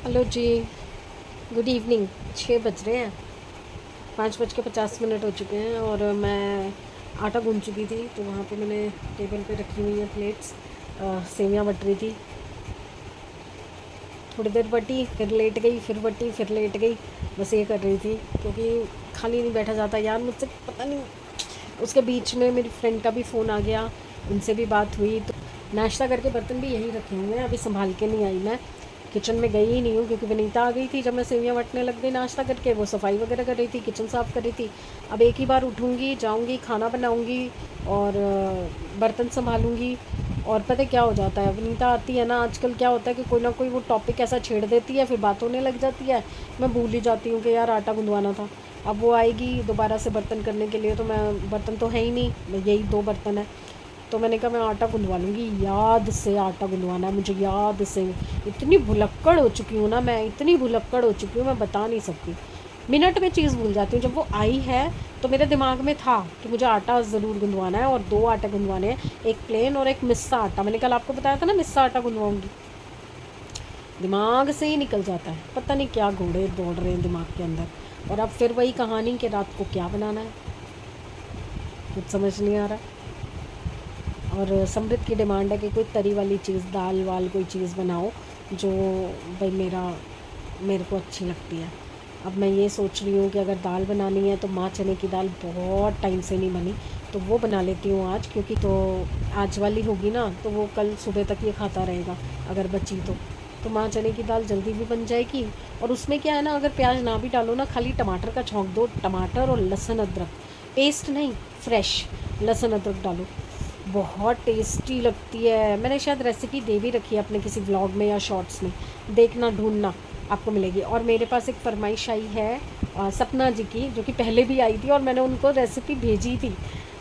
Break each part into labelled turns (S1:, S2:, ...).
S1: Hello जी। Good evening. 6 बज रहे हैं, 5:50 हो चुके हैं और मैं आटा गूंद चुकी थी। तो वहाँ पे मैंने टेबल पे रखी हुई हैं प्लेट्स। सेवियाँ बट रही थी, थोड़ी देर बटी, फिर लेट गई, फिर बटी, फिर लेट गई। बस ये कर रही थी क्योंकि खाली नहीं बैठा जाता यार मुझसे, पता नहीं। उसके बीच में मेरी फ्रेंड का भी फ़ोन आ गया, उनसे भी बात हुई। तो नाश्ता करके बर्तन भी यहीं रखे हुए हैं, अभी संभाल के नहीं आई। मैं किचन में गई ही नहीं हूँ क्योंकि विनीता आ गई थी जब मैं सेवियाँ बटने लग गई नाश्ता करके। वो सफाई वगैरह कर रही थी, किचन साफ़ कर रही थी। अब एक ही बार उठूँगी, जाऊँगी, खाना बनाऊँगी और बर्तन संभालूँगी। और पता है क्या हो जाता है, विनीता आती है ना, आजकल क्या होता है कि कोई ना कोई वो टॉपिक ऐसा छेड़ देती है, फिर बात होने लग जाती है। मैं भूल ही जाती हूँ कि यार आटा गुंदवाना था। अब वो आएगी दोबारा से बर्तन करने के लिए, तो मैं, बर्तन तो है ही नहीं, यही 2 बर्तन है। तो मैंने कहा मैं आटा गुंदवा लूँगी, याद से आटा गुंदवाना है मुझे, याद से। इतनी भुलक्कड़ हो चुकी हूँ ना मैं, इतनी भुलक्कड़ हो चुकी हूँ, मैं बता नहीं सकती। मिनट में चीज़ भूल जाती हूँ। जब वो आई है तो मेरे दिमाग में था कि मुझे आटा ज़रूर गुंदवाना है, और 2 आटे गुंदवाने हैं, एक प्लेन और एक मिस्सा आटा। मैंने कल आपको बताया था ना मिस्सा आटा गुंदवाऊँगी। दिमाग से ही निकल जाता है, पता नहीं क्या घोड़े दौड़ रहे हैं दिमाग के अंदर। और अब फिर वही कहानी कि रात को क्या बनाना है, कुछ समझ नहीं आ रहा। और समृद्ध की डिमांड है कि कोई तरी वाली चीज़, दाल वाल कोई चीज़ बनाओ जो भाई मेरे को अच्छी लगती है। अब मैं ये सोच रही हूँ कि अगर दाल बनानी है तो माँ चने की दाल बहुत टाइम से नहीं बनी, तो वो बना लेती हूँ आज, क्योंकि तो आज वाली होगी ना तो वो कल सुबह तक ये खाता रहेगा अगर बची तो माँ चने की दाल जल्दी भी बन जाएगी। और उसमें क्या है ना, अगर प्याज ना भी डालो ना, खाली टमाटर का छौंक दो, टमाटर और लहसुन अदरक, पेस्ट नहीं, फ्रेश लहसुन अदरक डालो, बहुत टेस्टी लगती है। मैंने शायद रेसिपी दे भी रखी है अपने किसी व्लॉग में या शॉर्ट्स में, देखना, ढूंढना, आपको मिलेगी। और मेरे पास एक फरमाइश आई है सपना जी की, जो कि पहले भी आई थी और मैंने उनको रेसिपी भेजी थी,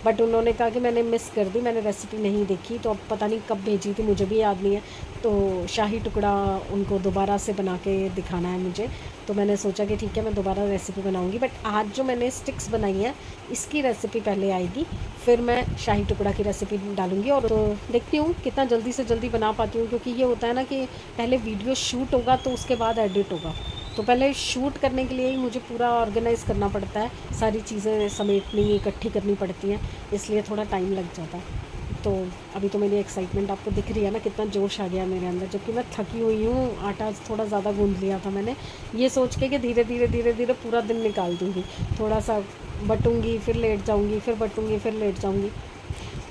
S1: बट उन्होंने कहा कि मैंने मिस कर दी, मैंने रेसिपी नहीं देखी। तो अब पता नहीं कब भेजी थी, मुझे भी याद नहीं है। तो शाही टुकड़ा उनको दोबारा से बना के दिखाना है मुझे। तो मैंने सोचा कि ठीक है मैं दोबारा रेसिपी बनाऊंगी, बट आज जो मैंने स्टिक्स बनाई है इसकी रेसिपी पहले आएगी, फिर मैं शाही टुकड़ा की रेसिपी डालूंगी। और तो देखती हूँ कितना जल्दी से जल्दी बना पाती हूँ, क्योंकि ये होता है ना कि पहले वीडियो शूट होगा तो उसके बाद एडिट होगा। तो पहले शूट करने के लिए ही मुझे पूरा ऑर्गेनाइज़ करना पड़ता है, सारी चीज़ें समेटनी, इकट्ठी करनी पड़ती हैं, इसलिए थोड़ा टाइम लग जाता है। तो अभी तो मेरी एक्साइटमेंट आपको दिख रही है ना, कितना जोश आ गया मेरे अंदर, जबकि मैं थकी हुई हूँ। आटा थोड़ा ज़्यादा गूंद लिया था मैंने, ये सोच के कि धीरे धीरे धीरे धीरे पूरा दिन निकाल दूँगी। थोड़ा सा बटूंगी, फिर लेट जाऊँगी, फिर बटूंगी, फिर लेट जाऊँगी।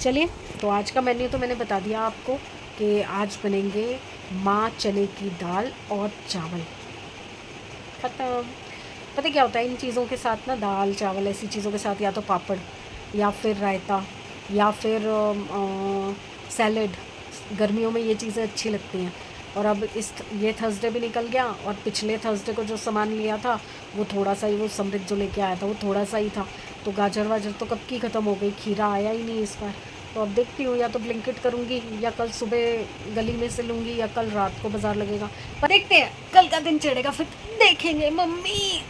S1: चलिए, तो आज का मेन्यू तो मैंने बता दिया आपको कि आज बनेंगे माँ चने की दाल और चावल, ख़त्म। पता क्या होता है इन चीज़ों के साथ ना, दाल चावल ऐसी चीज़ों के साथ, या तो पापड़, या फिर रायता, या फिर सैलेड। गर्मियों में ये चीज़ें अच्छी लगती हैं। और अब ये थर्सडे भी निकल गया, और पिछले थर्सडे को जो सामान लिया था वो थोड़ा सा ही, वो समृद्ध जो लेके आया था वो थोड़ा सा ही था। तो गाजर वाजर तो कब की ख़त्म हो गई, खीरा आया ही नहीं इस बार। तो अब देखती हूँ, या तो ब्लिंकिट करूँगी, या कल सुबह गली में से लूँगी, या कल रात को बाज़ार लगेगा। पर देखते हैं, कल का दिन चढ़ेगा फिर देखेंगे। मम्मी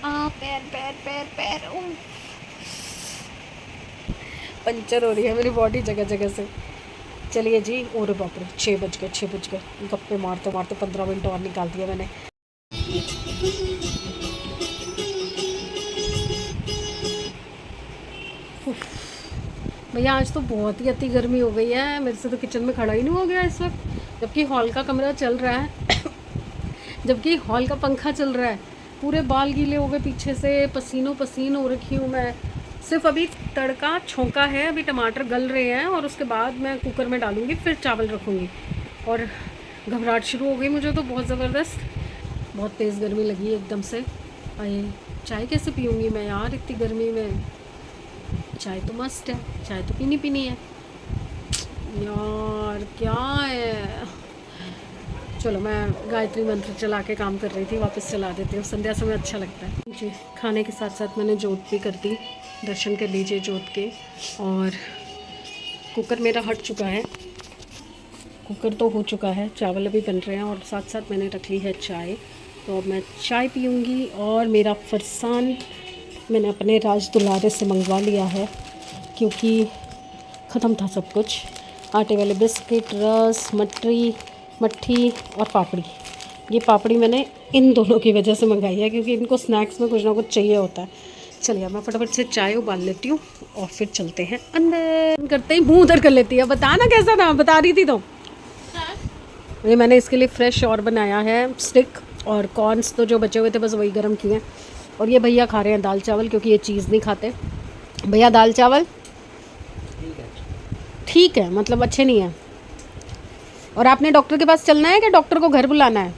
S1: पैर पैर पैर पैर, पंचर हो रही है मेरी बॉडी जगह जगह से। चलिए जी, और बाप रे, 6 बज गए, 6 बज गए। गप्पे मारते मारते 15 मिनट और निकाल दिया मैंने। भैया आज तो बहुत ही अति गर्मी हो गई है, मेरे से तो किचन में खड़ा ही नहीं हो गया इस वक्त, जबकि हॉल का कमरा चल रहा है जबकि हॉल का पंखा चल रहा है। पूरे बाल गीले हो गए पीछे से, पसीनों पसीन हो रखी हूँ मैं। सिर्फ अभी तड़का छोंका है, अभी टमाटर गल रहे हैं और उसके बाद मैं कुकर में डालूँगी, फिर चावल रखूँगी। और घबराहट शुरू हो गई मुझे तो बहुत ज़बरदस्त, बहुत तेज़ गर्मी लगी एकदम से। अरे चाय कैसे पीऊँगी मैं यार इतनी गर्मी में, चाय तो मस्त है, चाय तो पीनी पीनी है यार, क्या है। चलो मैं गायत्री मंत्र चला के काम कर रही थी, वापस चला देती हूँ, संध्या समय अच्छा लगता है जी। खाने के साथ साथ मैंने जोत भी कर दी, दर्शन कर लीजिए जोत के। और कुकर मेरा हट चुका है, कुकर तो हो चुका है, चावल अभी बन रहे हैं, और साथ साथ मैंने रख ली है चाय। तो अब मैं चाय पीऊँगी। और मेरा फरसान मैंने अपने राज दुलारे से मंगवा लिया है, क्योंकि ख़त्म था सब कुछ। आटे वाले बिस्किट, रस, मटरी, मट्ठी और पापड़ी। ये पापड़ी मैंने इन दोनों की वजह से मंगाई है क्योंकि इनको स्नैक्स में कुछ ना कुछ चाहिए होता है। चलिए मैं फटाफट से चाय उबाल लेती हूँ और फिर चलते हैं अंदर। करते ही मुँह उधर कर लेती है। बताना कैसा था, बता रही थी तो। ये मैंने इसके लिए फ्रेश और बनाया है स्टिक, और कॉर्न्स तो जो बचे हुए थे बस वही गर्म किए हैं। और ये भैया खा रहे हैं दाल चावल क्योंकि ये चीज़ नहीं खाते। भैया दाल चावल ठीक है, मतलब अच्छे नहीं है। और आपने डॉक्टर के पास चलना है कि डॉक्टर को घर बुलाना है?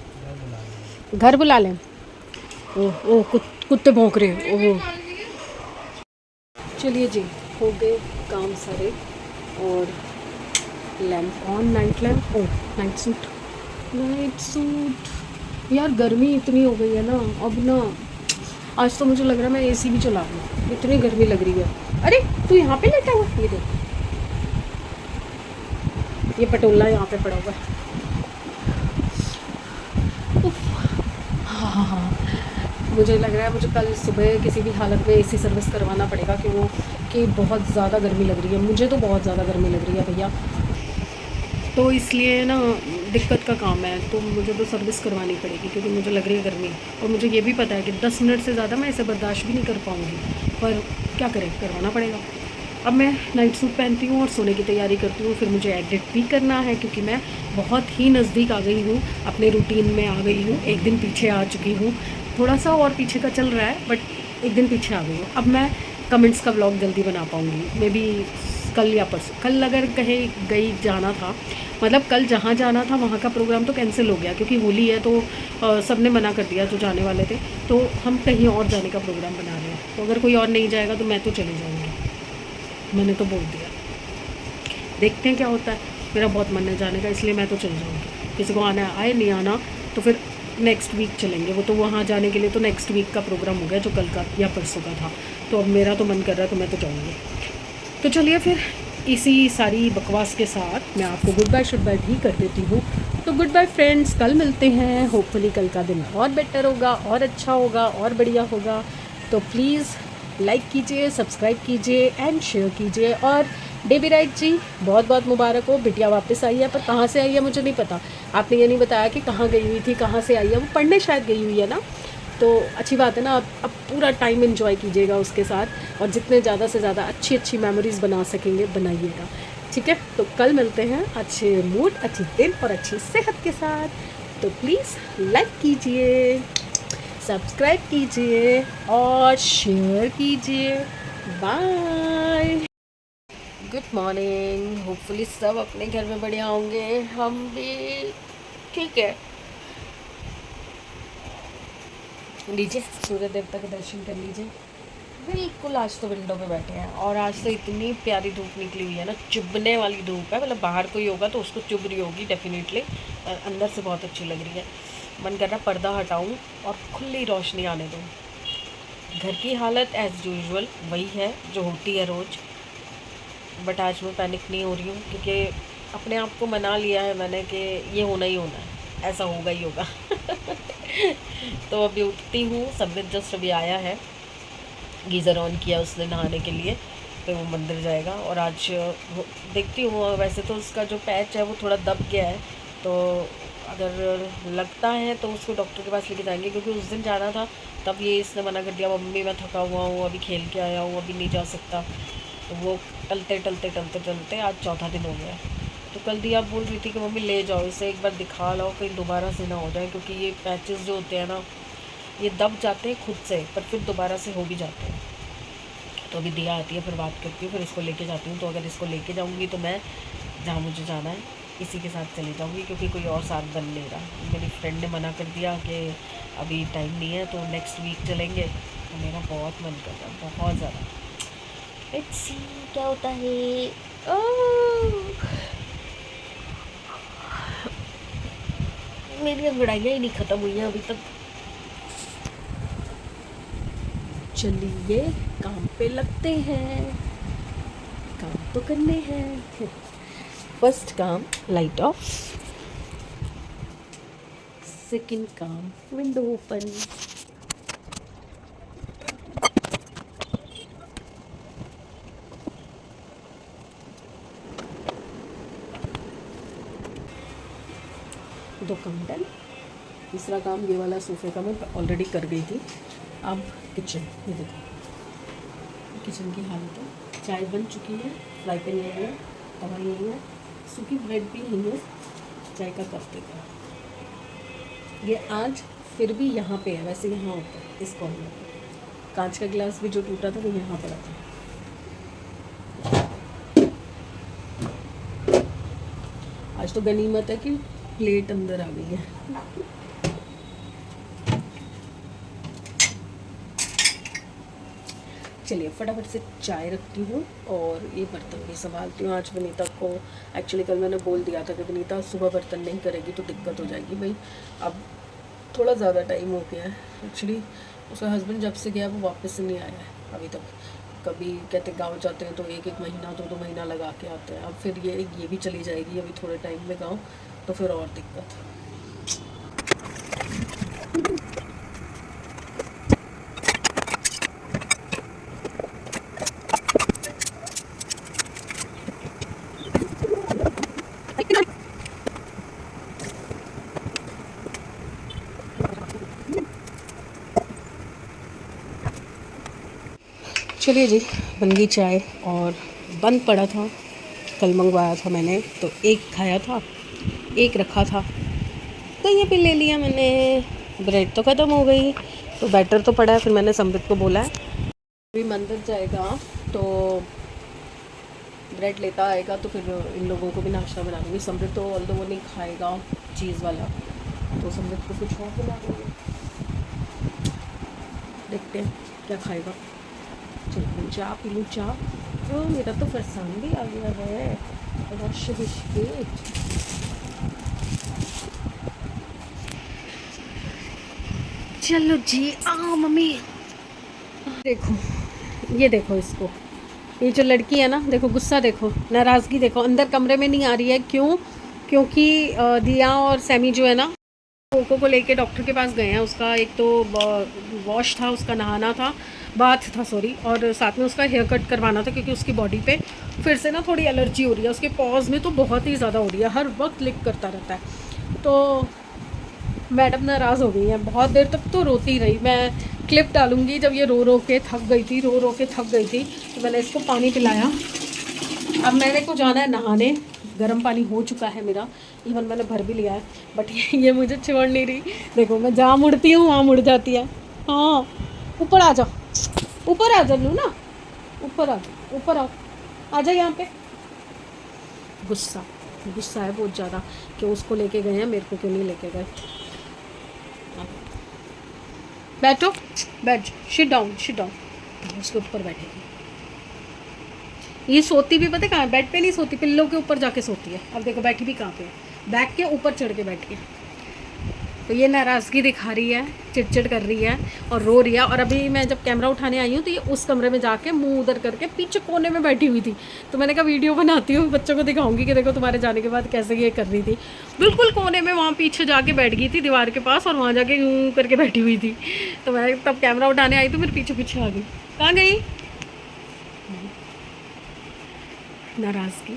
S1: घर बुला लें। ओह ओह कुत्ते भौंक रहे हैं। ओह चलिए जी, हो गए काम सारे। और lamp on, night lamp. Oh night suit. यार गर्मी इतनी हो गई है ना अब ना, आज तो मुझे लग रहा है मैं एसी भी चला लूँ, इतनी गर्मी लग रही है। अरे तू यहाँ पे लेटा हुआ, ये देख, ये पटोला यहाँ पे पड़ा हुआ है। हाँ हाँ हाँ, मुझे लग रहा है मुझे कल सुबह किसी भी हालत में एसी सर्विस करवाना पड़ेगा क्योंकि बहुत ज़्यादा गर्मी लग रही है। मुझे तो बहुत ज़्यादा गर्मी लग रही है भैया, तो इसलिए ना दिक्कत का काम है, तो मुझे तो सर्विस करवानी पड़ेगी क्योंकि मुझे लग रही है गर्मी। और मुझे ये भी पता है कि 10 मिनट से ज़्यादा मैं इसे बर्दाश्त भी नहीं कर पाऊँगी, पर क्या करें, करवाना पड़ेगा। अब मैं नाइट सूट पहनती हूँ और सोने की तैयारी करती हूँ। फिर मुझे एडिट भी करना है क्योंकि मैं बहुत ही नज़दीक आ गई हूँ, अपने रूटीन में आ गई हूँ। एक दिन पीछे आ चुकी हूँ, थोड़ा सा और पीछे का चल रहा है, बट एक दिन पीछे आ गई हूँ। अब मैं कमेंट्स का व्लॉग जल्दी बना पाऊँगी, मे बी कल या परसों। कल अगर कहीं गई जाना था, मतलब कल जहाँ जाना था वहाँ का प्रोग्राम तो कैंसिल हो गया क्योंकि होली है, तो सब ने मना कर दिया जो जाने वाले थे। तो हम कहीं और जाने का प्रोग्राम बना रहे हैं, तो अगर कोई और नहीं जाएगा तो मैं तो चली जाऊँगी, मैंने तो बोल दिया। देखते हैं क्या होता है, मेरा बहुत मन है जाने का, इसलिए मैं तो चल जाऊँगी। किसी को आना आए, नहीं आना तो फिर नेक्स्ट वीक चलेंगे। वो तो वहाँ जाने के लिए तो नेक्स्ट वीक का प्रोग्राम हो गया जो कल का या परसों का था, तो अब मेरा तो मन कर रहा है तो मैं तो जाऊँगी। तो चलिए फिर इसी सारी बकवास के साथ मैं आपको गुड बाय शुड बाय भी कर देती हूँ। तो गुड बाय फ्रेंड्स, कल मिलते हैं। होपफुली कल का दिन और बेटर होगा, और अच्छा होगा, और बढ़िया होगा। तो प्लीज़ लाइक कीजिए, सब्सक्राइब कीजिए एंड शेयर कीजिए। और डेबी राइट जी बहुत बहुत मुबारक हो, बिटिया वापस आई है, पर कहाँ से आई है मुझे नहीं पता। आपने ये नहीं बताया कि कहाँ गई हुई थी, कहाँ से आई है। वो पढ़ने शायद गई हुई है ना, तो अच्छी बात है ना। अब पूरा टाइम एंजॉय कीजिएगा उसके साथ, और जितने ज़्यादा से ज़्यादा अच्छी अच्छी मेमोरीज़ बना सकेंगे बनाइएगा, ठीक है। तो कल मिलते हैं अच्छे मूड, अच्छी दिन और अच्छी सेहत के साथ। तो प्लीज़ लाइक कीजिए, सब्सक्राइब कीजिए और शेयर कीजिए। Bye, good morning. होपफुली सब अपने घर में बढ़िया होंगे, हम भी ठीक है। लीजिए सूर्य देवता के दर्शन कर लीजिए। बिल्कुल आज तो विंडो पे बैठे हैं, और आज तो इतनी प्यारी धूप निकली हुई है ना, चुभने वाली धूप है। मतलब बाहर कोई होगा तो उसको चुभ रही होगी डेफिनेटली, अंदर से बहुत अच्छी लग रही है। मन कर रहा पर्दा हटाऊं और खुली रोशनी आने दूं। घर की हालत एज़ यूजुअल वही है जो होती है रोज़, बट आज मैं पैनिक नहीं हो रही हूँ क्योंकि अपने आप को मना लिया है मैंने कि ये होना ही होना है, ऐसा होगा ही होगा। तो अभी उठती हूँ, सम्बित जस्ट अभी आया है, गीज़र ऑन किया उसने नहाने के लिए, फिर वो मंदिर जाएगा। और आज देखती हूँ, वैसे तो उसका जो पैच है वो थोड़ा दब गया है, तो अगर लगता है तो उसको डॉक्टर के पास लेके जाएंगे, क्योंकि उस दिन जाना था तब ये इसने मना कर दिया, मम्मी मैं थका हुआ हूँ, अभी खेल के आया हूँ, अभी नहीं जा सकता। तो वो टलते टलते टलते टलते आज चौथा दिन हो गया। तो कल दिया बोल रही थी कि मम्मी ले जाओ इसे, एक बार दिखा लाओ कहीं दोबारा से ना हो जाए, क्योंकि ये पैचेस जो होते हैं ना ये दब जाते हैं खुद से, पर फिर दोबारा से हो भी जाते हैं। तो अभी दिया आती है, फिर बात करती हूँ, फिर इसको लेके जाती हूँ। तो अगर इसको लेके जाऊँगी तो मैं जहाँ मुझे जाना है इसी के साथ चली जाऊँगी, क्योंकि कोई और साथ बन नहीं रहा। मेरी फ्रेंड ने मना कर दिया कि अभी टाइम नहीं है, तो नेक्स्ट वीक चलेंगे। तो मेरा बहुत मन कर रहा है, बहुत ज़्यादा। लेट्स सी क्या होता है। मेरी अंगड़ाइयाँ ही नहीं ख़त्म हुई हैं अभी तक। चलिए काम पे लगते हैं, काम तो करने हैं। फर्स्ट काम लाइट ऑफ, सेकंड काम विंडो ओपन। काम डन। तीसरा काम ये वाला सोफे का मैं ऑलरेडी कर गई थी। अब किचन, ये देखो किचन की हालत है। चाय बन चुकी है, फ्राई पैन यही है, तवा यही है, सूखी ब्रेड भी यही है, चाय का कप देगा। ये आज फिर भी यहाँ पे है, वैसे यहाँ होता है इस कॉर्नर पे। कांच का गिलास भी जो टूटा था वो यहाँ पड़ा था। आज तो गनीमत है कि प्लेट अंदर आ गई है। चलिए फटाफट से चाय रखती हूँ और ये बर्तन भी संभालती हूँ। आज विनीता को एक्चुअली कल मैंने बोल दिया था कि विनीता सुबह बर्तन नहीं करेगी तो दिक्कत हो जाएगी भाई। अब थोड़ा ज़्यादा टाइम हो गया है। एक्चुअली उसका हस्बैंड जब से गया वो वापस नहीं आया है अभी तक। कभी कहते गांव जाते हैं तो एक महीना 2 महीना लगा के आते हैं। अब फिर ये भी चली जाएगी अभी थोड़े टाइम में गाँव, तो फिर और दिक्कत। चलिए जी, बन गई चाय और बंद पड़ा था। कल मंगवाया था मैंने तो एक खाया था, एक रखा था तो ये भी ले लिया मैंने। ब्रेड तो ख़त्म हो गई तो बैटर तो पड़ा है। फिर मैंने संबित को बोला है अभी मंदिर जाएगा तो ब्रेड लेता आएगा तो फिर इन लोगों को भी नाश्ता बना दूँगी। संबित तो ऑल्दो वो नहीं खाएगा चीज़ वाला, तो संबित को कुछ और बना दूँगी। देखते हैं क्या खाएगा। चलो चाय पी लूँ। चाय मेरा तो फरसान भी आ गया है। रश बिस्किट, चलो जी आओ मम्मी। देखो ये देखो इसको, ये जो लड़की है ना, देखो गुस्सा देखो, नाराज़गी देखो। अंदर कमरे में नहीं आ रही है, क्यों? क्योंकि दिया और सैमी जो है ना कोको को लेके डॉक्टर के पास गए हैं। उसका एक तो वॉश था, उसका नहाना था, बाथ था सॉरी, और साथ में उसका हेयर कट करवाना था क्योंकि उसकी बॉडी पे फिर से ना थोड़ी एलर्जी हो रही है। उसके पॉज में तो बहुत ही ज़्यादा हो रही है, हर वक्त लीक करता रहता है। तो मैडम नाराज़ हो गई है। बहुत देर तक तो रोती रही। मैं क्लिप डालूँगी जब ये रो रो के थक गई थी, तो मैंने इसको पानी पिलाया। अब मेरे को जाना है नहाने, गर्म पानी हो चुका है मेरा, इवन मैंने भर भी लिया है, बट ये मुझे छोड़ नहीं रही। देखो मैं जहाँ मुड़ती हूँ वहाँ मुड़ जाती है। हाँ ऊपर आ जा, ऊपर आ जा लू ना, ऊपर आ जा यहाँ पे। गुस्सा है बहुत ज़्यादा कि उसको लेके गए हैं, मेरे को क्यों नहीं लेके गए। बैठो, बैठ, सिट डाउन। उसके ऊपर बैठेगी। ये सोती भी पता कहाँ है? बेड पे नहीं सोती, पिल्लों के ऊपर जाके सोती है। अब देखो बैठी भी कहाँ पे है, बैग के ऊपर चढ़ के बैठी है। तो ये नाराज़गी दिखा रही है, चिड़चिड़ कर रही है और रो रही है। और अभी मैं जब कैमरा उठाने आई हूँ तो ये उस कमरे में जाके मुंह उधर करके पीछे कोने में बैठी हुई थी। तो मैंने कहा वीडियो बनाती हूँ, बच्चों को दिखाऊंगी कि देखो तुम्हारे जाने के बाद कैसे ये कर रही थी। बिल्कुल कोने में वहाँ पीछे जाके बैठ गई थी दीवार के पास, और वहाँ जाके यूँ करके बैठी हुई थी। तो मैं तब कैमरा उठाने आई तो मेरे पीछे पीछे आ गई। कहाँ गई? नाराज़गी।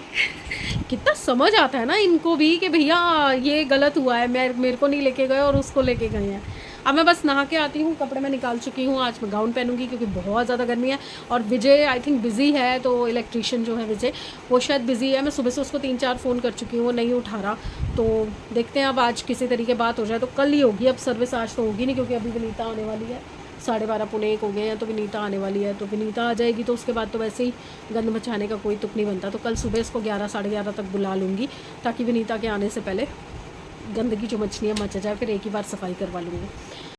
S1: कितना समझ आता है ना इनको भी कि भैया ये गलत हुआ है, मेरे को नहीं लेके गए और उसको लेके गए हैं। अब मैं बस नहा के आती हूँ, कपड़े में निकाल चुकी हूँ। आज मैं गाउन पहनूंगी क्योंकि बहुत ज़्यादा गर्मी है। और विजय आई थिंक बिज़ी है, तो इलेक्ट्रीशियन जो है विजय, वो शायद बिज़ी है। मैं सुबह से उसको 3-4 फ़ोन कर चुकी हूँ, वो नहीं उठा रहा। तो देखते हैं अब आज किसी तरीके बात हो जाए तो कल ही होगी। अब सर्विस आज तो होगी नहीं क्योंकि अभी विनीता आने वाली है। 12:30 पौने 1 हो गए हैं तो विनीता आने वाली है। तो विनीता आ जाएगी तो उसके बाद तो वैसे ही गंद मचाने का कोई तुक नहीं बनता। तो कल सुबह इसको 11-11:30 तक बुला लूँगी ताकि विनीता के आने से पहले गंदगी जो मचनी है मच जाए, फिर एक ही बार सफाई करवा लूँगी।